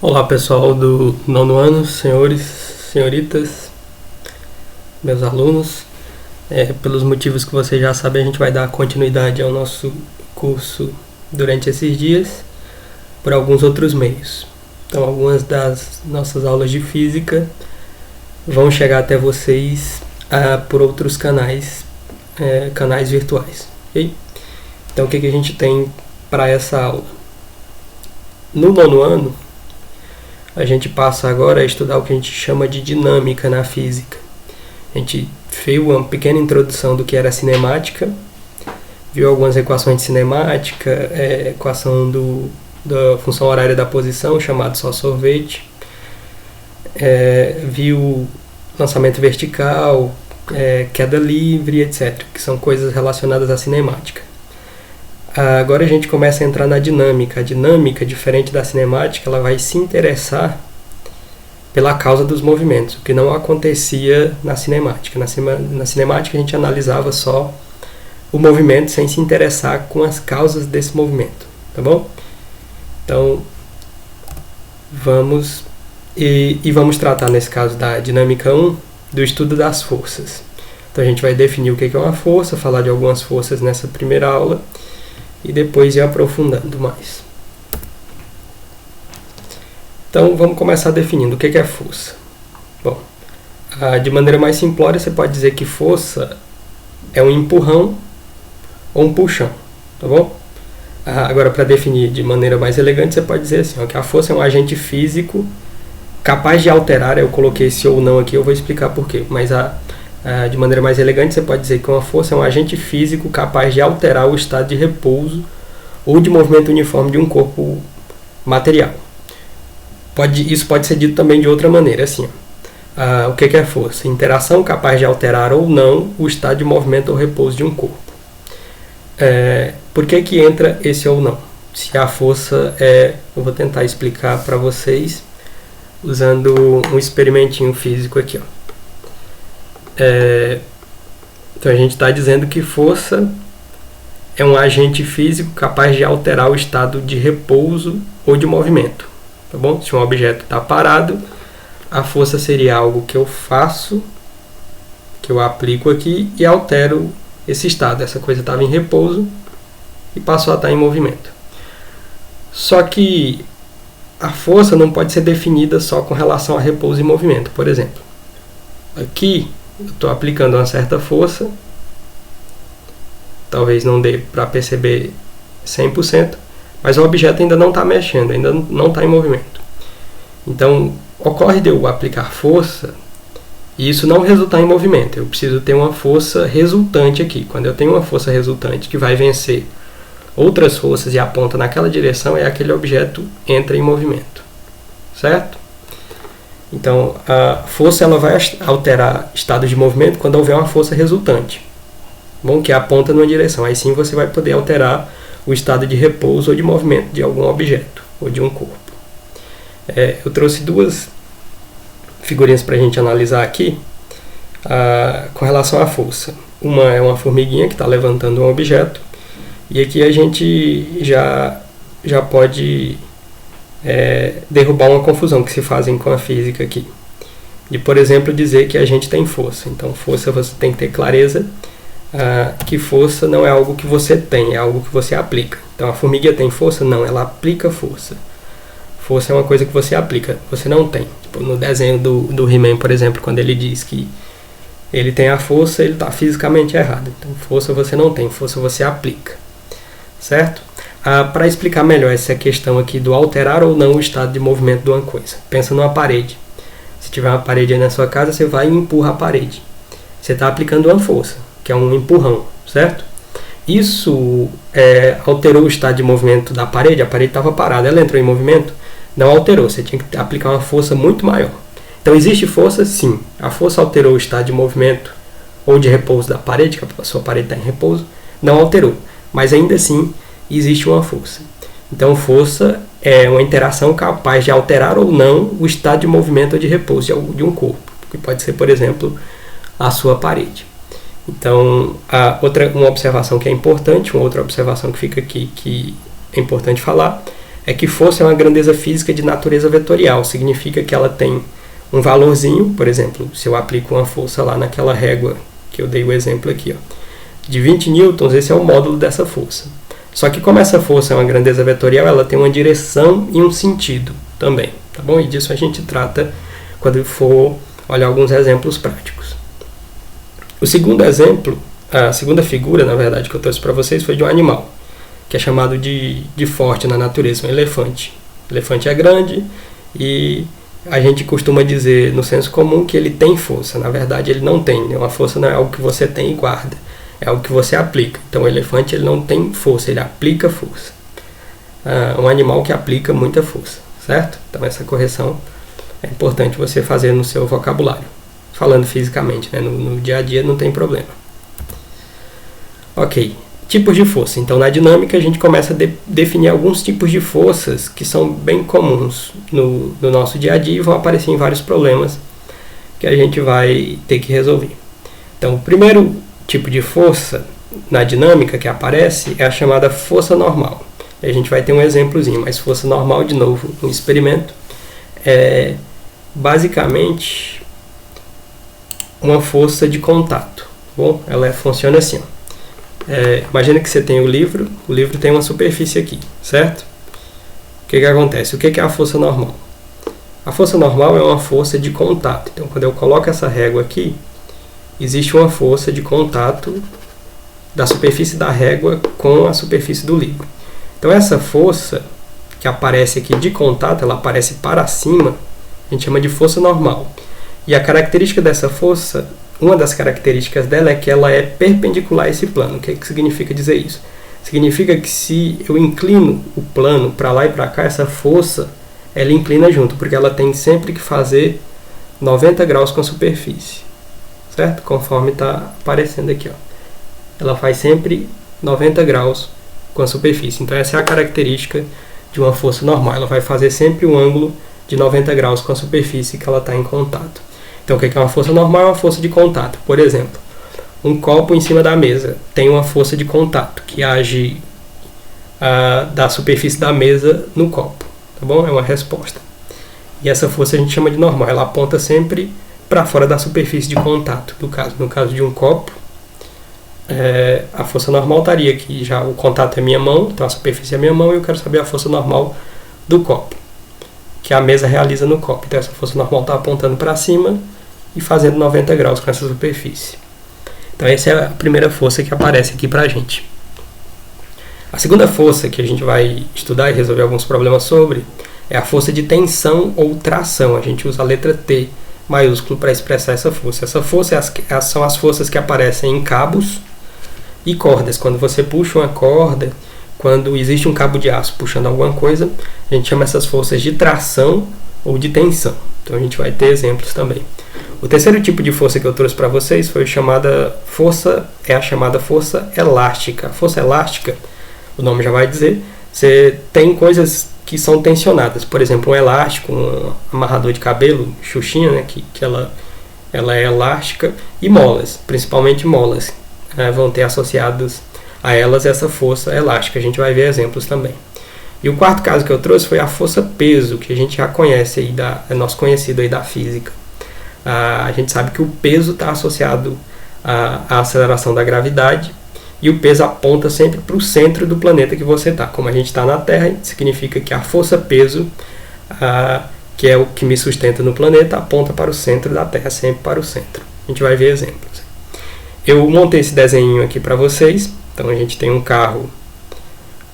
Olá pessoal do nono ano, senhores, senhoritas, meus alunos. Pelos motivos que vocês já sabem, a gente vai dar continuidade ao nosso curso durante esses dias por alguns outros meios. Então, algumas das nossas aulas de física vão chegar até vocês por outros canais virtuais. Okay? Então, o que a gente tem para essa aula? No nono ano, a gente passa agora a estudar o que a gente chama de dinâmica na física. A gente fez uma pequena introdução do que era cinemática, viu algumas equações de cinemática, equação da função horária da posição, chamado só sorvete, viu lançamento vertical, queda livre, etc., que são coisas relacionadas à cinemática. Agora a gente começa a entrar na dinâmica. A dinâmica, diferente da cinemática, ela vai se interessar pela causa dos movimentos, o que não acontecia na cinemática. Na cinemática a gente analisava só o movimento sem se interessar com as causas desse movimento, tá bom? Então, vamos tratar nesse caso da dinâmica 1 do estudo das forças. Então a gente vai definir o que é uma força, falar de algumas forças nessa primeira aula, e depois ir aprofundando mais. Então, vamos começar definindo o que é força. Bom, de maneira mais simplória, você pode dizer que força é um empurrão ou um puxão, tá bom? Agora, para definir de maneira mais elegante, você pode dizer assim, que a força é um agente físico capaz de alterar, eu coloquei esse ou não aqui, eu vou explicar por quê, mas de maneira mais elegante, você pode dizer que uma força é um agente físico capaz de alterar o estado de repouso ou de movimento uniforme de um corpo material. Isso pode ser dito também de outra maneira, assim. O que é força? Interação capaz de alterar ou não o estado de movimento ou repouso de um corpo. Por que entra esse ou não? Se a força eu vou tentar explicar para vocês usando um experimentinho físico aqui, ó. Então a gente está dizendo que força é um agente físico capaz de alterar o estado de repouso ou de movimento, tá bom? Se um objeto está parado, a força seria algo que eu faço, que eu aplico aqui e altero esse estado. Essa coisa estava em repouso e passou a estar em movimento. Só que a força não pode ser definida só com relação a repouso e movimento. Por exemplo, aqui eu estou aplicando uma certa força, talvez não dê para perceber 100%, mas o objeto ainda não está mexendo, ainda não está em movimento. Então, ocorre de eu aplicar força e isso não resultar em movimento. Eu preciso ter uma força resultante aqui. Quando eu tenho uma força resultante que vai vencer outras forças e aponta naquela direção, aquele objeto entra em movimento, certo? Então, a força ela vai alterar estado de movimento quando houver uma força resultante, bom, que aponta numa direção. Aí sim você vai poder alterar o estado de repouso ou de movimento de algum objeto ou de um corpo. Eu trouxe duas figurinhas para a gente analisar aqui com relação à força. Uma é uma formiguinha que está levantando um objeto, e aqui a gente já pode derrubar uma confusão que se fazem com a física aqui. De, por exemplo, dizer que a gente tem força. Então, força você tem que ter clareza que força não é algo que você tem, é algo que você aplica. Então, a formiga tem força? Não, ela aplica força. Força é uma coisa que você aplica, você não tem. Tipo, no desenho do He-Man, por exemplo, quando ele diz que ele tem a força, ele está fisicamente errado. Então, força você não tem, força você aplica. Certo? Para explicar melhor essa questão aqui do alterar ou não o estado de movimento de uma coisa. Pensa numa parede. Se tiver uma parede aí na sua casa, você vai e empurra a parede. Você está aplicando uma força, que é um empurrão, certo? Isso alterou o estado de movimento da parede. A parede estava parada, ela entrou em movimento? Não alterou, você tinha que aplicar uma força muito maior. Então existe força? Sim. A força alterou o estado de movimento ou de repouso da parede, que a sua parede está em repouso? Não alterou, mas ainda assim existe uma força. Então, força é uma interação capaz de alterar ou não o estado de movimento ou de repouso de um corpo, que pode ser, por exemplo, a sua parede. Então, uma observação que é importante, uma outra observação que fica aqui que é importante falar, é que força é uma grandeza física de natureza vetorial. Significa que ela tem um valorzinho, por exemplo, se eu aplico uma força lá naquela régua que eu dei o exemplo aqui, ó, de 20 newtons, esse é o módulo dessa força. Só que como essa força é uma grandeza vetorial, ela tem uma direção e um sentido também, tá bom? E disso a gente trata quando for olhar alguns exemplos práticos. O segundo exemplo, a segunda figura, na verdade, que eu trouxe para vocês foi de um animal, que é chamado de forte na natureza, um elefante. O elefante é grande e a gente costuma dizer no senso comum que ele tem força. Na verdade, ele não tem. Uma força não é algo que você tem e guarda. É algo que você aplica. Então, o elefante ele não tem força, ele aplica força. Um animal que aplica muita força, certo? Então, essa correção é importante você fazer no seu vocabulário. Falando fisicamente, né? No dia a dia não tem problema. Ok. Tipos de força. Então, na dinâmica, a gente começa a definir alguns tipos de forças que são bem comuns no nosso dia a dia e vão aparecer em vários problemas que a gente vai ter que resolver. Então, o primeiro tipo de força na dinâmica que aparece é a chamada força normal. E a gente vai ter um exemplozinho, mas força normal, de novo, um experimento, é basicamente uma força de contato. Bom, ela funciona assim, ó. Imagina que você tem o livro tem uma superfície aqui, certo? O que acontece? O que é a força normal? A força normal é uma força de contato. Então, quando eu coloco essa régua aqui, existe uma força de contato da superfície da régua com a superfície do livro. Então, essa força que aparece aqui de contato, ela aparece para cima, a gente chama de força normal. E a característica dessa força, uma das características dela é que ela é perpendicular a esse plano. O que significa dizer isso? Significa que se eu inclino o plano para lá e para cá, essa força ela inclina junto, porque ela tem sempre que fazer 90 graus com a superfície, certo? Conforme está aparecendo aqui, ó. Ela faz sempre 90 graus com a superfície. Então essa é a característica de uma força normal. Ela vai fazer sempre um ângulo de 90 graus com a superfície que ela está em contato. Então o que é uma força normal? É uma força de contato. Por exemplo, um copo em cima da mesa tem uma força de contato que age da superfície da mesa no copo, tá bom? É uma resposta. E essa força a gente chama de normal. Ela aponta sempre para fora da superfície de contato. No caso de um copo, a força normal estaria aqui. Já o contato é minha mão, então a superfície é minha mão e eu quero saber a força normal do copo, que a mesa realiza no copo. Então essa força normal está apontando para cima e fazendo 90 graus com essa superfície. Então essa é a primeira força que aparece aqui para a gente. A segunda força que a gente vai estudar e resolver alguns problemas sobre é a força de tensão ou tração. A gente usa a letra T maiúsculo para expressar essa força. Essa força são as forças que aparecem em cabos e cordas. Quando você puxa uma corda, quando existe um cabo de aço puxando alguma coisa, a gente chama essas forças de tração ou de tensão. Então a gente vai ter exemplos também. O terceiro tipo de força que eu trouxe para vocês foi a chamada força elástica. A força elástica, o nome já vai dizer, você tem coisas que são tensionadas. Por exemplo, um elástico, um amarrador de cabelo, xuxinha, né, que ela é elástica, e molas, principalmente molas, vão ter associados a elas essa força elástica. A gente vai ver exemplos também. E o quarto caso que eu trouxe foi a força peso, que a gente já conhece aí, é nosso conhecido aí da física. A gente sabe que o peso está associado à aceleração da gravidade, e o peso aponta sempre para o centro do planeta que você está. Como a gente está na Terra, significa que a força peso, que é o que me sustenta no planeta, aponta para o centro da Terra, sempre para o centro. A gente vai ver exemplos. Eu montei esse desenho aqui para vocês. Então a gente tem um carro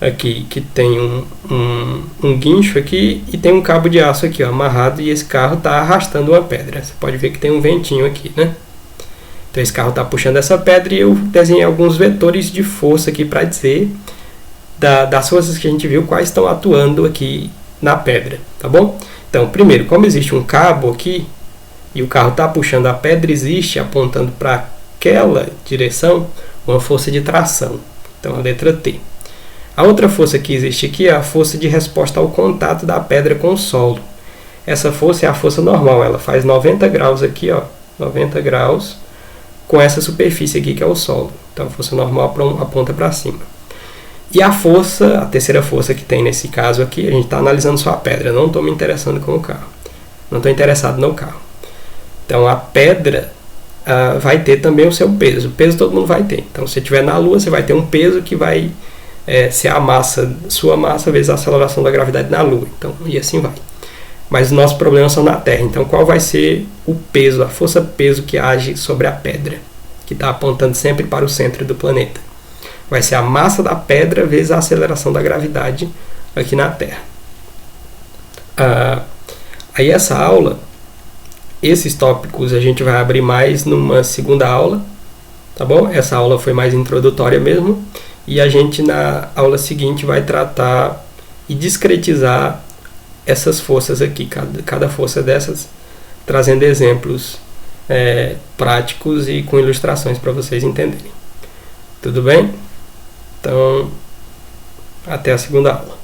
aqui que tem um guincho aqui e tem um cabo de aço aqui, ó, amarrado, e esse carro está arrastando uma pedra. Você pode ver que tem um ventinho aqui, né? Então esse carro está puxando essa pedra e eu desenhei alguns vetores de força aqui para dizer das forças que a gente viu, quais estão atuando aqui na pedra, tá bom? Então, primeiro, como existe um cabo aqui e o carro está puxando a pedra, existe apontando para aquela direção uma força de tração. Então, a letra T. A outra força que existe aqui é a força de resposta ao contato da pedra com o solo. Essa força é a força normal, ela faz 90 graus aqui, ó, 90 graus com essa superfície aqui que é o solo. Então a força normal aponta para cima. E a força, a terceira força que tem nesse caso aqui, a gente está analisando só a pedra, não estou me interessando com o carro. Não estou interessado no carro. Então a pedra vai ter também o seu peso. O peso todo mundo vai ter. Então se você estiver na Lua, você vai ter um peso que vai ser a massa, sua massa vezes a aceleração da gravidade na Lua. Então, e assim vai. Mas os nossos problemas são na Terra. Então qual vai ser o peso, a força-peso que age sobre a pedra, que está apontando sempre para o centro do planeta? Vai ser a massa da pedra vezes a aceleração da gravidade aqui na Terra. Aí essa aula, esses tópicos a gente vai abrir mais numa segunda aula, tá bom? Essa aula foi mais introdutória mesmo, e a gente na aula seguinte vai tratar e discretizar essas forças aqui, cada força dessas, trazendo exemplos práticos e com ilustrações para vocês entenderem. Tudo bem? Então, até a segunda aula.